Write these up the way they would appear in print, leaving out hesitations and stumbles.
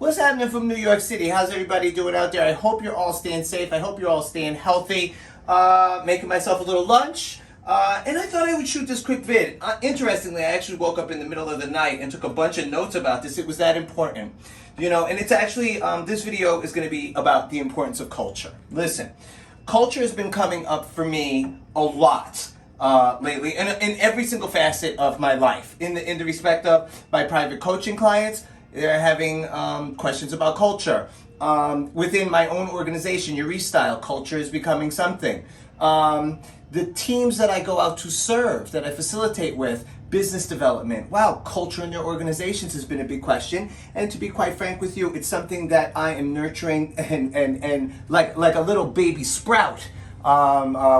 What's happening from New York City? How's everybody doing out there? I hope you're all staying safe. I hope you're all staying healthy. Making myself a little lunch. And I thought I would shoot this quick vid. Interestingly, I actually woke up in the middle of the night and took a bunch of notes about this. It was that important. And it's actually, this video is going to be about the importance of culture. Listen, culture has been coming up for me a lot lately, and in every single facet of my life. In the respect of my private coaching clients, they're having questions about culture. Within my own organization, your Style, culture is becoming something. The teams that I go out to serve, that I facilitate with, business development. Wow, culture in their organizations has been a big question. And to be quite frank with you, it's something that I am nurturing and like a little baby sprout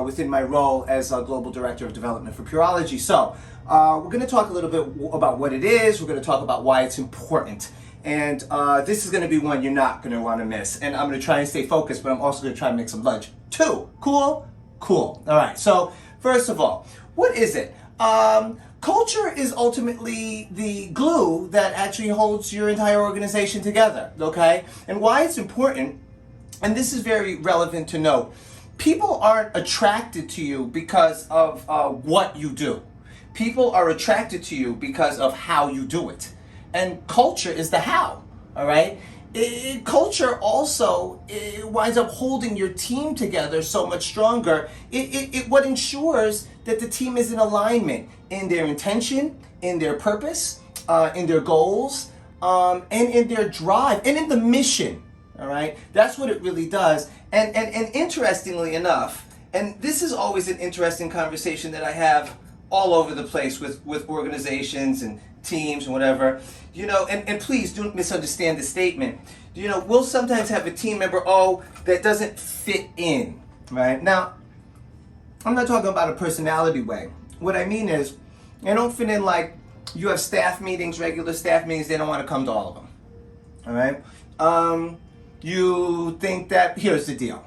within my role as a Global Director of Development for Purology. So we're going to talk a little bit about what it is. We're going to talk about why it's important. And this is going to be one you're not going to want to miss. And I'm going to try and stay focused, but I'm also going to try and make some lunch too. Cool? Cool. All right. So first of all, what is it? Culture is ultimately the glue that actually holds your entire organization together. Okay? And why it's important, and this is very relevant to note, people aren't attracted to you because of what you do. People are attracted to you because of how you do it. And culture is the how, all right? Culture also winds up holding your team together so much stronger. What ensures that the team is in alignment in their intention, in their purpose, in their goals, and in their drive, and in the mission, all right? That's what it really does. And interestingly enough, and this is always an interesting conversation that I have all over the place with organizations and teams and whatever, and please don't misunderstand the statement. We'll sometimes have a team member, that doesn't fit in, right? Now, I'm not talking about a personality way. What I mean is, they don't fit in like you have staff meetings, regular staff meetings, they don't want to come to all of them, all right? You think that, here's the deal.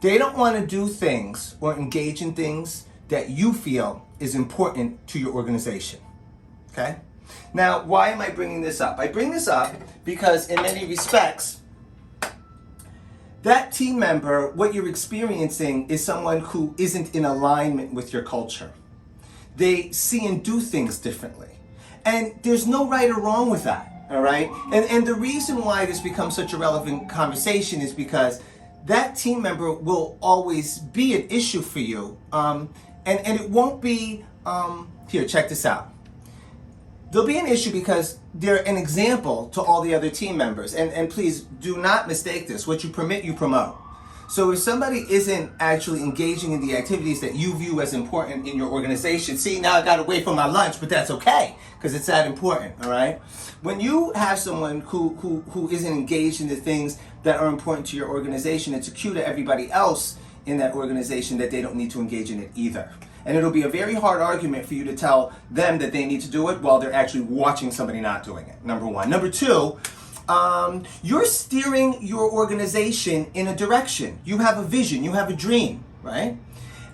They don't want to do things or engage in things that you feel is important to your organization, okay? Now, why am I bringing this up? I bring this up because in many respects, that team member, what you're experiencing is someone who isn't in alignment with your culture. They see and do things differently. And there's no right or wrong with that, all right? And the reason why this becomes such a relevant conversation is because that team member will always be an issue for you. And it won't be, here, check this out. There'll be an issue because they're an example to all the other team members. And please do not mistake this. What you permit, you promote. So if somebody isn't actually engaging in the activities that you view as important in your organization, see, now I got to wait for my lunch, but that's okay because it's that important, all right? When you have someone who isn't engaged in the things that are important to your organization, it's a cue to everybody else in that organization that they don't need to engage in it either. And it'll be a very hard argument for you to tell them that they need to do it while they're actually watching somebody not doing it, number one. Number two, you're steering your organization in a direction. You have a vision, you have a dream, right?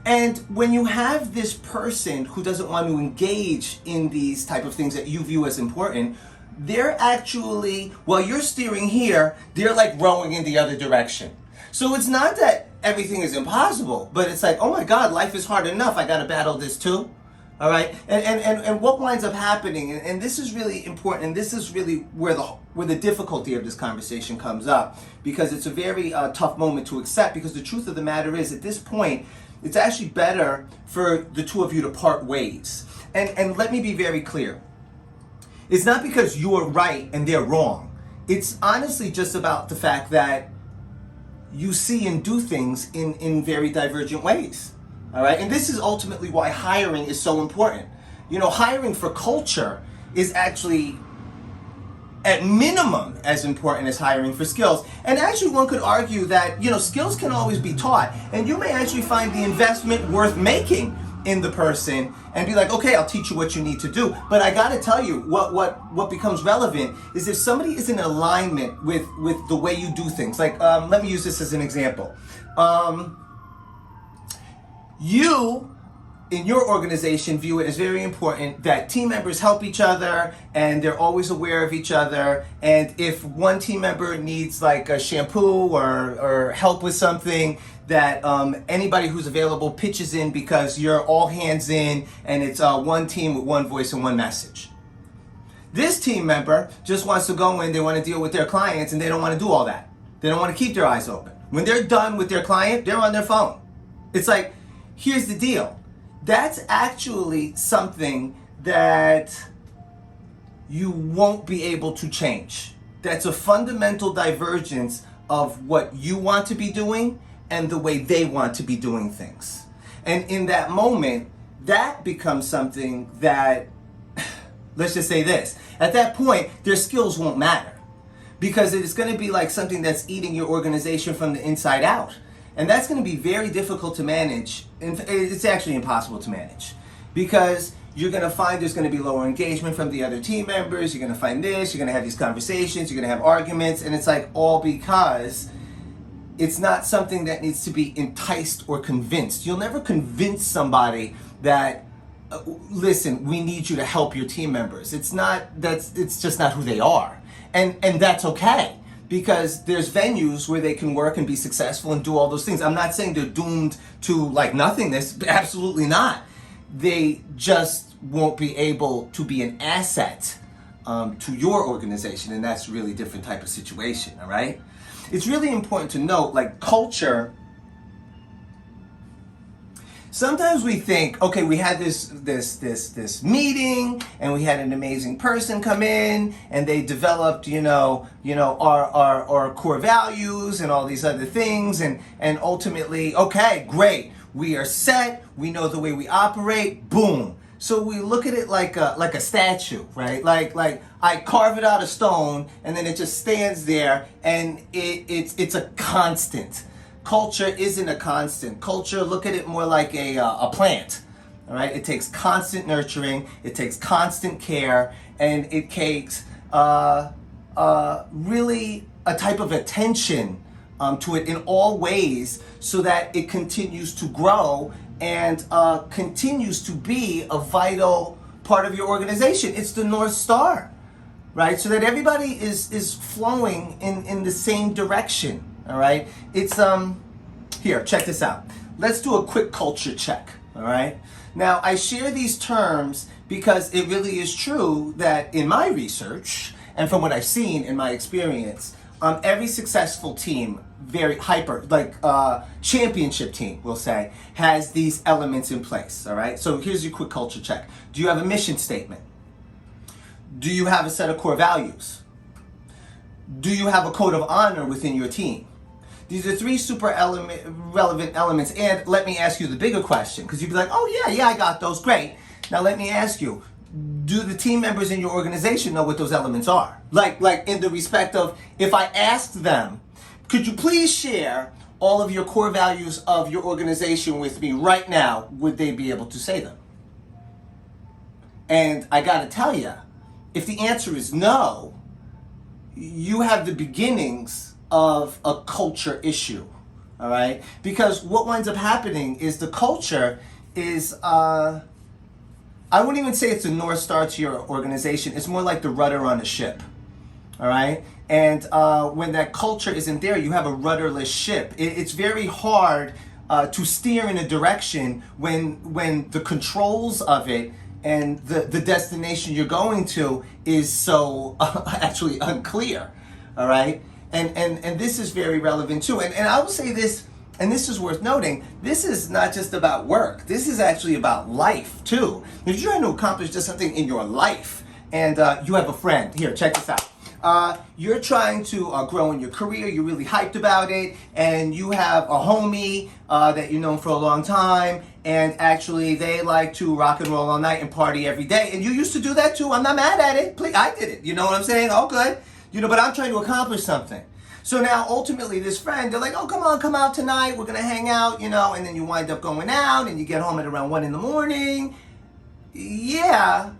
And when you have this person who doesn't want to engage in these type of things that you view as important, they're actually, while you're steering here, they're like rowing in the other direction. So it's not that everything is impossible, but it's like, oh my God, life is hard enough. I got to battle this too. All right. And what winds up happening, and this is really important, and this is really where the difficulty of this conversation comes up, because it's a very tough moment to accept, because the truth of the matter is, at this point, it's actually better for the two of you to part ways. And let me be very clear. It's not because you're right and they're wrong. It's honestly just about the fact that you see and do things in very divergent ways, all right? And this is ultimately why hiring is so important. Hiring for culture is actually, at minimum, as important as hiring for skills. And actually, one could argue that, skills can always be taught, and you may actually find the investment worth making in the person and be like, okay, I'll teach you what you need to do. But I gotta tell you, what becomes relevant is if somebody is in alignment with the way you do things. Like, let me use this as an example. You in your organization, view it as very important that team members help each other and they're always aware of each other. And if one team member needs like a shampoo or help with something, that anybody who's available pitches in, because you're all hands in and it's one team with one voice and one message. This team member just wants to go in, they want to deal with their clients, and they don't want to do all that. They don't want to keep their eyes open. When they're done with their client, they're on their phone. It's like, here's the deal. That's actually something that you won't be able to change. That's a fundamental divergence of what you want to be doing and the way they want to be doing things. And in that moment, that becomes something that, let's just say this, at that point, their skills won't matter, because it's going to be like something that's eating your organization from the inside out. And that's going to be very difficult to manage. It's actually impossible to manage, because you're going to find there's going to be lower engagement from the other team members. You're going to find this, you're going to have these conversations, you're going to have arguments, and it's like all because it's not something that needs to be enticed or convinced. You'll never convince somebody that, listen, we need you to help your team members. It's just not who they are. And that's okay, because there's venues where they can work and be successful and do all those things. I'm not saying they're doomed to like nothingness, absolutely not. They just won't be able to be an asset to your organization, and that's a really different type of situation, all right? It's really important to note, like, culture. Sometimes we think, okay, we had this meeting, and we had an amazing person come in, and they developed, our core values and all these other things, and ultimately, okay, great, we are set, we know the way we operate, boom. So we look at it like a statue, right? Like I carve it out of stone, and then it just stands there, and it's a constant. Culture isn't a constant. Culture, look at it more like a plant, all right? It takes constant nurturing, it takes constant care, and it takes really a type of attention to it in all ways, so that it continues to grow and continues to be a vital part of your organization. It's the North Star, right? So that everybody is flowing in the same direction, all right? It's, here, check this out. Let's do a quick culture check, all right? Now, I share these terms because it really is true that in my research, and from what I've seen in my experience, every successful team, very hyper, like championship team, we'll say, has these elements in place, all right? So here's your quick culture check. Do you have a mission statement? Do you have a set of core values? Do you have a code of honor within your team? These are three super relevant elements. And let me ask you the bigger question, because you'd be like, oh yeah, I got those, great. Now let me ask you, do the team members in your organization know what those elements are? Like in the respect of, if I asked them, could you please share all of your core values of your organization with me right now, would they be able to say them? And I gotta tell you, if the answer is no, you have the beginnings of a culture issue, all right? Because what winds up happening is the culture is, I wouldn't even say it's a North Star to your organization. It's more like the rudder on a ship, all right? And when that culture isn't there, you have a rudderless ship. It's very hard to steer in a direction when the controls of it and the destination you're going to is so actually unclear, all right? And this is very relevant too. And I will say this, and this is worth noting, this is not just about work. This is actually about life too. If you're trying to accomplish just something in your life, and you have a friend, here, check this out. You're trying to grow in your career, you're really hyped about it, and you have a homie that you've known for a long time, and actually they like to rock and roll all night and party every day, and you used to do that too. I'm not mad at it. Please, I did it. You know what I'm saying? All good. But I'm trying to accomplish something. So now ultimately this friend, they're like, oh, come on, come out tonight, we're gonna hang out, and then you wind up going out and you get home at around 1 a.m. Yeah,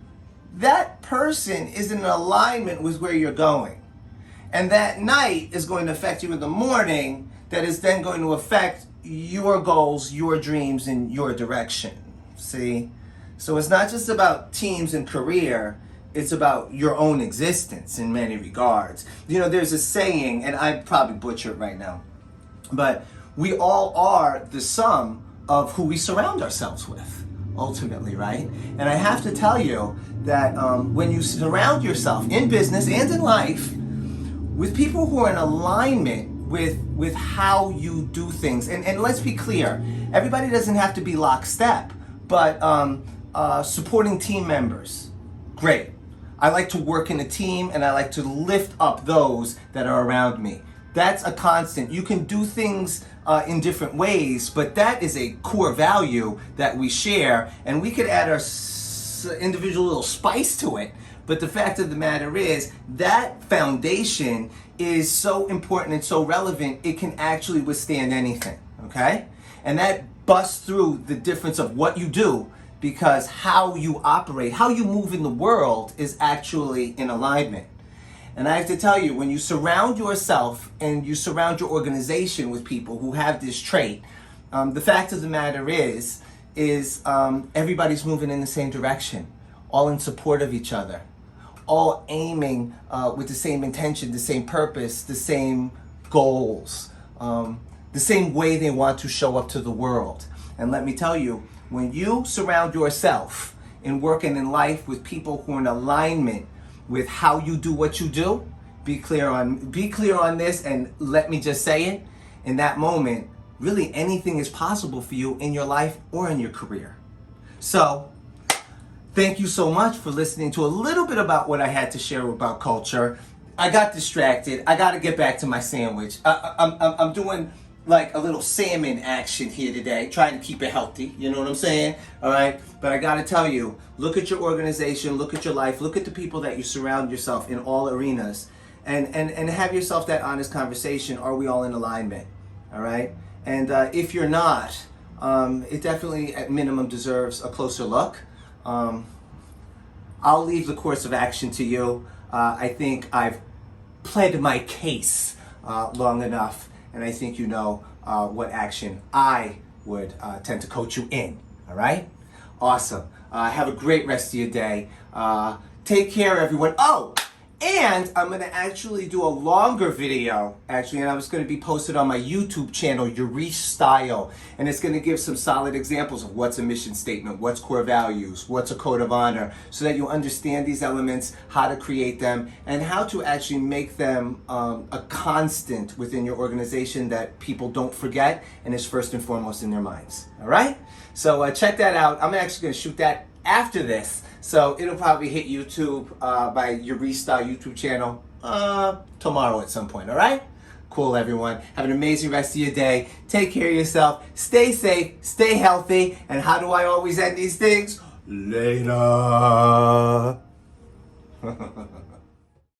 that person is in alignment with where you're going. And that night is going to affect you in the morning, that is then going to affect your goals, your dreams, and your direction. See? So it's not just about teams and career, it's about your own existence in many regards. There's a saying, and I probably butcher it right now, but we all are the sum of who we surround ourselves with, ultimately, right? And I have to tell you that when you surround yourself in business and in life with people who are in alignment with how you do things, and let's be clear, everybody doesn't have to be lockstep, but supporting team members, great. I like to work in a team, and I like to lift up those that are around me. That's a constant. You can do things in different ways, but that is a core value that we share, and we could add our individual little spice to it. But the fact of the matter is that foundation is so important and so relevant, it can actually withstand anything, okay? And that busts through the difference of what you do, because how you operate, how you move in the world is actually in alignment. And I have to tell you, when you surround yourself and you surround your organization with people who have this trait, the fact of the matter is everybody's moving in the same direction, all in support of each other, all aiming with the same intention, the same purpose, the same goals, the same way they want to show up to the world. And let me tell you, when you surround yourself in work and in life with people who are in alignment with how you do what you do, be clear on this, and let me just say it, in that moment, really anything is possible for you in your life or in your career. So, thank you so much for listening to a little bit about what I had to share about culture. I got distracted. I got to get back to my sandwich. I'm doing like a little salmon action here today, trying to keep it healthy, you know what I'm saying? All right, but I gotta tell you, look at your organization, look at your life, look at the people that you surround yourself in all arenas, and have yourself that honest conversation. Are we all in alignment? All right, and if you're not, it definitely at minimum deserves a closer look. I'll leave the course of action to you. I think I've pled my case long enough, and I think you know what action I would tend to coach you in, all right? Awesome. Have a great rest of your day. Take care, everyone. Oh, and I'm going to actually do a longer video, and I was going to be posted on my YouTube channel, Yuri Style, and it's going to give some solid examples of what's a mission statement, what's core values, what's a code of honor, so that you understand these elements, how to create them, and how to actually make them a constant within your organization that people don't forget and is first and foremost in their minds. All right? So check that out. I'm actually going to shoot that after this, so it'll probably hit YouTube by your Restyle YouTube channel tomorrow at some point. All right? Cool, everyone. Have an amazing rest of your day. Take care of yourself. Stay safe. Stay healthy. And how do I always end these things? Later.